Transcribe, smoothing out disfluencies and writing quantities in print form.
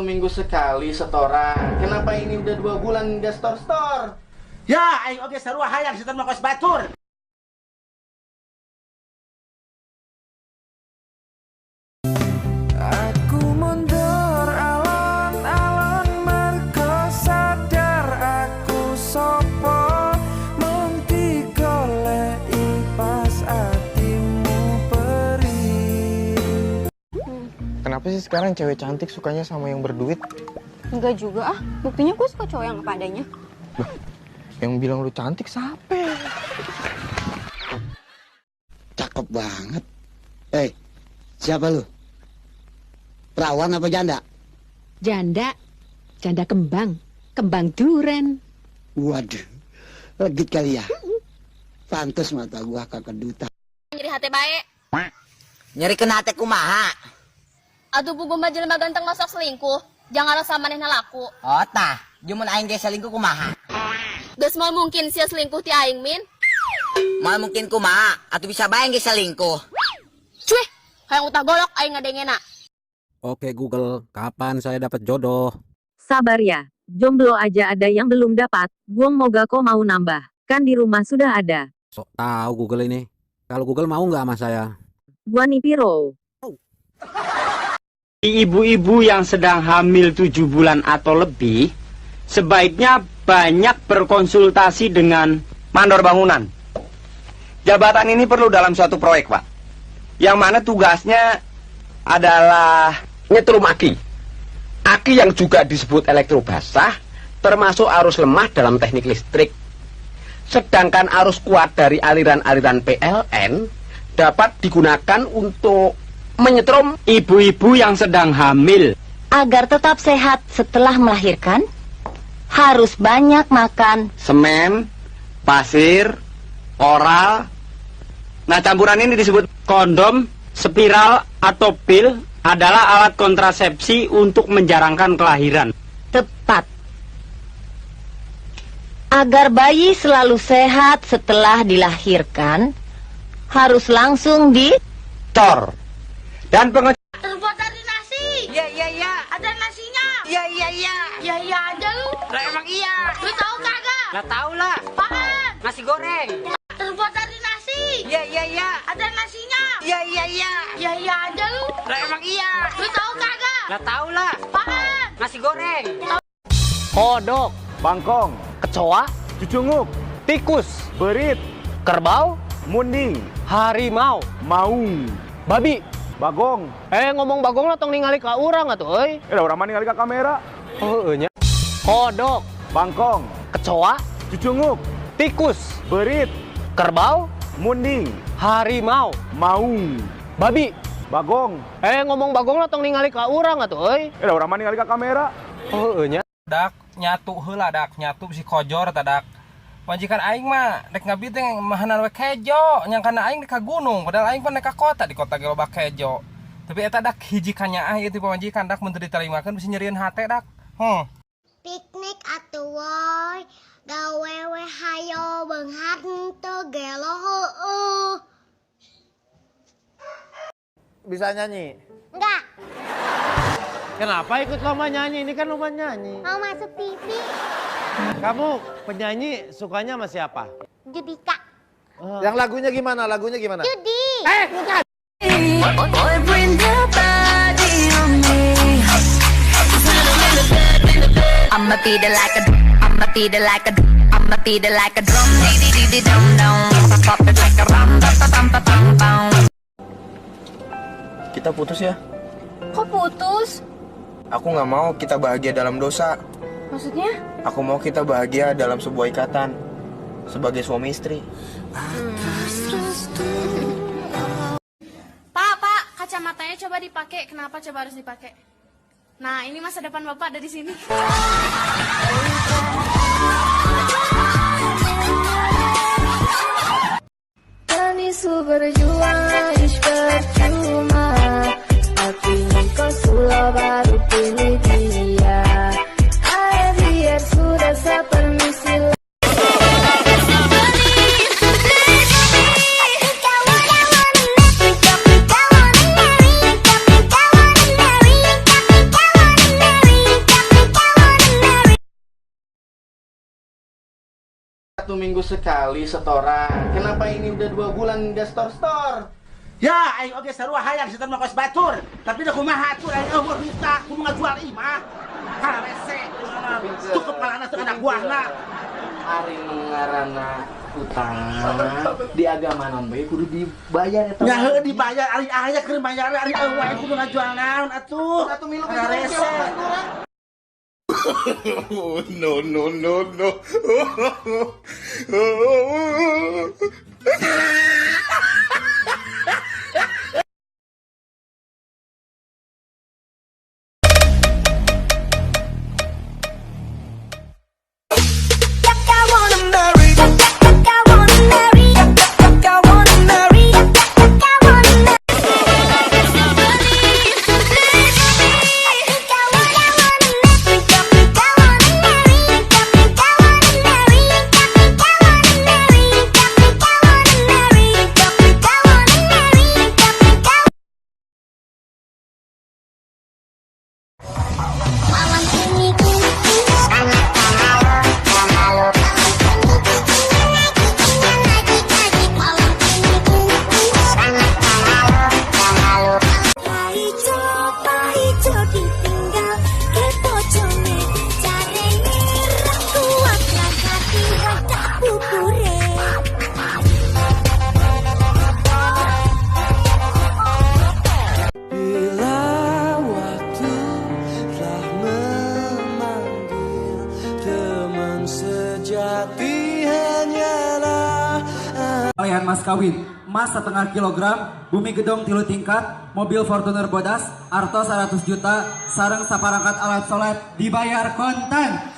minggu sekali setoran. Kenapa ini udah 2 bulan nggak store? Ya, aing oge sarua hayang setor mah kos batur. Aku mundur alon-alon mergo sadar aku sopo mung digoleki pas atimu perih. Kenapa sih sekarang cewek cantik sukanya sama yang berduit? Enggak juga ah, buktinya gue suka cowok yang apa adanya. Yang bilang lu cantik siapa? Cakep banget. Siapa lu? Perawan apa janda? Janda kembang duren. Waduh, legit kali ya. Pantes mata gua kekedutan. Nyeri hati baik. Nyeri kena hati kumaha. Aduh bugu mah jelema ganteng masuk selingkuh. Jangan rasa manehna laku. Oh tah, jumun aing ge selingkuh kumaha. Geus moal mungkin sia selingkuh ti aing min. Mal mungkin kumaha, atuh bisa bae ge selingkuh. Cuih, hayang utah golok aing ngadengena. Oke Google, kapan saya dapat jodoh? Sabar ya, jomblo aja ada yang belum dapat, guong moga kok mau nambah, kan di rumah sudah ada. Sok tahu Google ini. Kalau Google mau nggak sama saya? Gua nih Piro. Ibu-ibu yang sedang hamil 7 bulan atau lebih, sebaiknya banyak berkonsultasi dengan mandor bangunan. Jabatan ini perlu dalam suatu proyek, Pak. Yang mana tugasnya adalah nyetrum aki. Aki yang juga disebut elektrobasah, termasuk arus lemah dalam teknik listrik. Sedangkan arus kuat dari aliran-aliran PLN dapat digunakan untuk menyetrum ibu-ibu yang sedang hamil. Agar tetap sehat setelah melahirkan, harus banyak makan Semen, pasir, oral. Nah, campuran ini disebut kondom, spiral, atau pil adalah alat kontrasepsi untuk menjarangkan kelahiran. tepat. Agar bayi selalu sehat setelah dilahirkan, harus langsung Cor. Dan Terbuat dari nasi. Iya. Ada nasinya. Iya. Ya aja lu. Lah emang iya. Lu tahu kagak? Lah tahu lah. Apaan? Nasi goreng. Terbuat dari nasi. Iya. Ada nasinya. Iya. Ya aja lu. Lah emang iya. Lu tahu kagak? Lah tahu lah. Apaan? Nasi goreng. kodok, Bangkong, kecoa, cucunguk, tikus, berit, kerbau, munding, harimau, maung, babi. bagong. Ngomong bagong lah tong ningali ka urang atuh euy. Urang mah ningali ka kamera. Oh nya. Kodok, Bangkong, kecoa, cucunguk, tikus, berit, kerbau, munding, harimau, maung, babi. bagong. Ngomong bagong lah tong ningali ka urang atuh euy. Urang mah ningali ka kamera. Oh nya. Dak nyatu heula dak nyatu si kojor tadak majikan aing mah dek ngabi teh mahanan we kejo nyangkana aing ka gunung padahal aing pan ka kota di kota ge loba kejo tapi eta dak hiji kanyaah ieu ti pamajikan dak mun teu ditarimakeun bisa nyerieun hate dak piknik atuh woy gawe we hayo beunghar henteu gelo heueuh. Bisa nyanyi? Enggak. Kenapa ikut lomba nyanyi? Ini kan lomba nyanyi. Mau masuk TV. Kamu penyanyi sukanya sama siapa? Judika. Yang lagunya gimana? Judi. Bukan. I'ma beat it like a drum, dee dum dum. Pop it like a rum, bam bam bam. Kita putus ya? Kok putus? Aku nggak mau kita bahagia dalam dosa. Maksudnya? Aku mau kita bahagia dalam sebuah ikatan sebagai suami istri. Pak, kacamatanya coba dipakai. Kenapa coba harus dipakai? Nah, ini masa depan Bapak ada di sini. Tanisu berjuang ish percuma, tapi kau sudah baru pilih dia. Biar sudah saya permisi. 1 minggu sekali setoran. Kenapa ini udah 2 bulan nggak store? Ya, aing oge sarua hayang setan mah kos batur. Tapi da kumaha atuh aing eueuh duta, kudu ngajual imah. Hal rese. Cukup kalana teu anak buahna. Ari ngaranna utang di agama non bae kudu dibayar eta. Nya heuh dibayar ari aya keur bayar ari eueuh aing kudu ngajual naon atuh. Atuh milu Hal rese. No. Alian mas kawin, emas 1,5 kilogram, bumi gedong 3 tingkat, mobil Fortuner bodas, arto 100 juta, sareng saparangkat alat sholat, dibayar kontan.